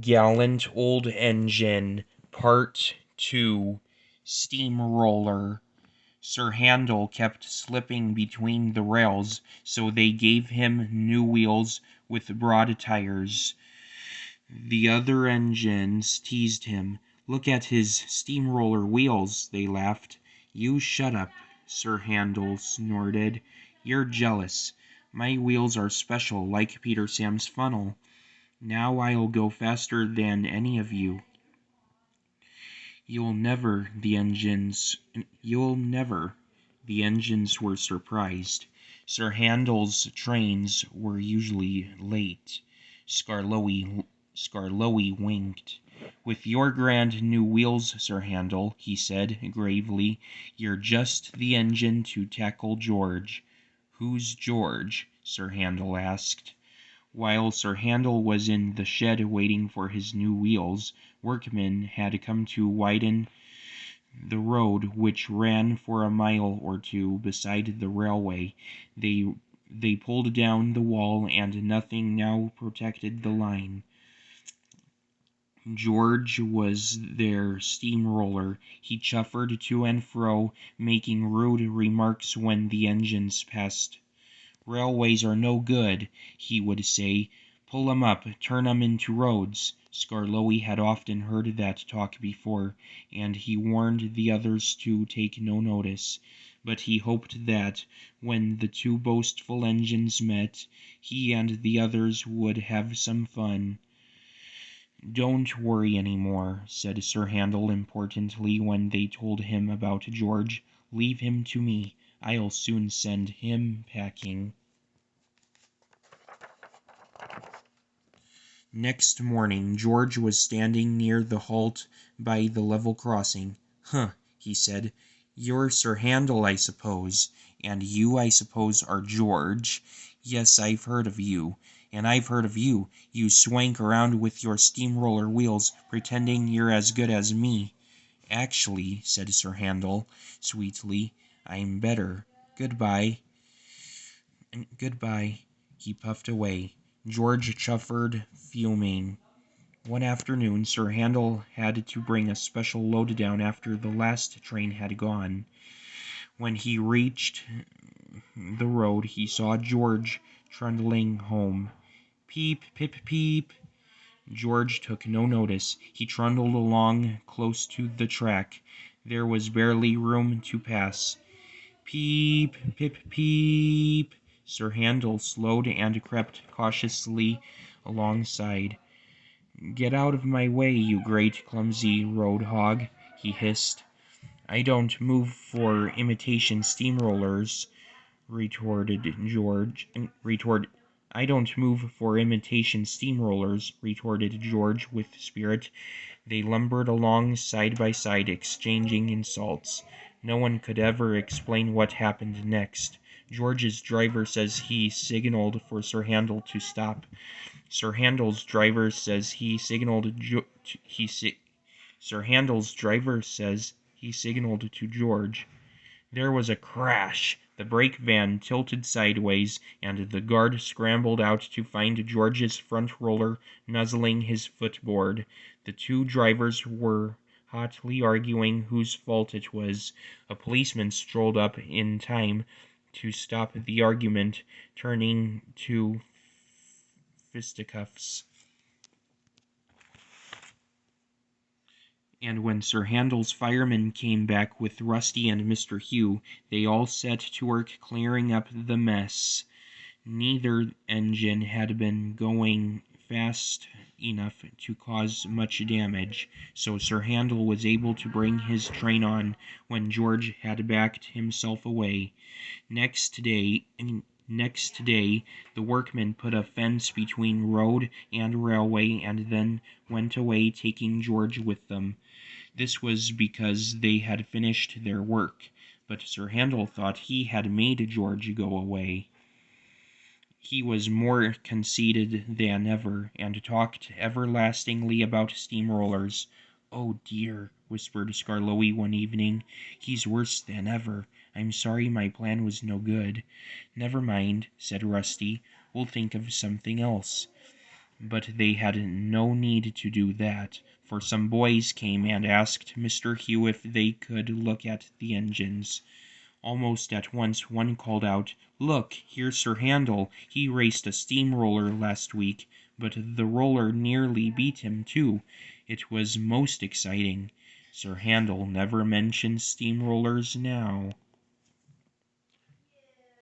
Gallant Old Engine, Part 2, Steamroller. Sir Handel kept slipping between the rails, so they gave him new wheels with broad tires. The other engines teased him. "Look at his steamroller wheels," they laughed. "You shut up," Sir Handel snorted. "You're jealous. My wheels are special, like Peter Sam's funnel. Now I'll go faster than any of you." You'll never," the engines were surprised. Sir Handel's trains were usually late. Skarloey winked. "With your grand new wheels, Sir Handel," he said gravely, "you're just the engine to tackle George." "Who's George?" Sir Handel asked. While Sir Handel was in the shed waiting for his new wheels, workmen had come to widen the road, which ran for a mile or two beside the railway. They pulled down the wall, and nothing now protected the line. George was their steamroller. He chuffered to and fro, making rude remarks when the engines passed. "Railways are no good," he would say. "Pull 'em up, turn 'em into roads." Skarloey had often heard that talk before, and he warned the others to take no notice. But he hoped that, when the two boastful engines met, he and the others would have some fun. "Don't worry any more," said Sir Handel importantly when they told him about George. "Leave him to me. I'll soon send him packing." Next morning George was standing near the halt by the level crossing. "Huh," he said. "You're Sir Handel, I suppose. And you, I suppose, are George. Yes, I've heard of you. And I've heard of you. You swank around with your steamroller wheels, pretending you're as good as me." "Actually," said Sir Handel, sweetly, "I'm better. Goodbye." "Goodbye." He puffed away. George chuffered, fuming. One afternoon Sir Handel had to bring a special load down after the last train had gone. When he reached the road he saw George trundling home. "Peep, pip, peep." George took no notice. He trundled along close to the track. There was barely room to pass. "Peep, pip, peep." Sir Handel slowed and crept cautiously alongside. "Get out of my way, you great clumsy road hog," he hissed. "I don't move for imitation steamrollers," retorted George. "I don't move for imitation steamrollers," retorted George with spirit. They lumbered along side by side, exchanging insults. No one could ever explain what happened next. George's driver says he signaled for Sir Handel to stop. Sir Handel's driver says he signaled to George. There was a crash. The brake van tilted sideways, and the guard scrambled out to find George's front roller nuzzling his footboard. The two drivers were hotly arguing whose fault it was. A policeman strolled up in time to stop the argument, turning to fisticuffs. And when Sir Handel's firemen came back with Rusty and Mr. Hugh, they all set to work clearing up the mess. Neither engine had been going fast enough to cause much damage, so Sir Handel was able to bring his train on when George had backed himself away. Next day, the workmen put a fence between road and railway and then went away, taking George with them. This was because they had finished their work, but Sir Handel thought he had made George go away. He was more conceited than ever, and talked everlastingly about steamrollers. "Oh dear," whispered Skarloey one evening, "he's worse than ever. I'm sorry my plan was no good." "Never mind," said Rusty. "We'll think of something else." But they had no need to do that, for some boys came and asked Mr. Hugh if they could look at the engines. Almost at once one called out, "Look, here's Sir Handel. He raced a steam roller last week, but the roller nearly beat him too. It was most exciting." Sir Handel never mentioned steam rollers now.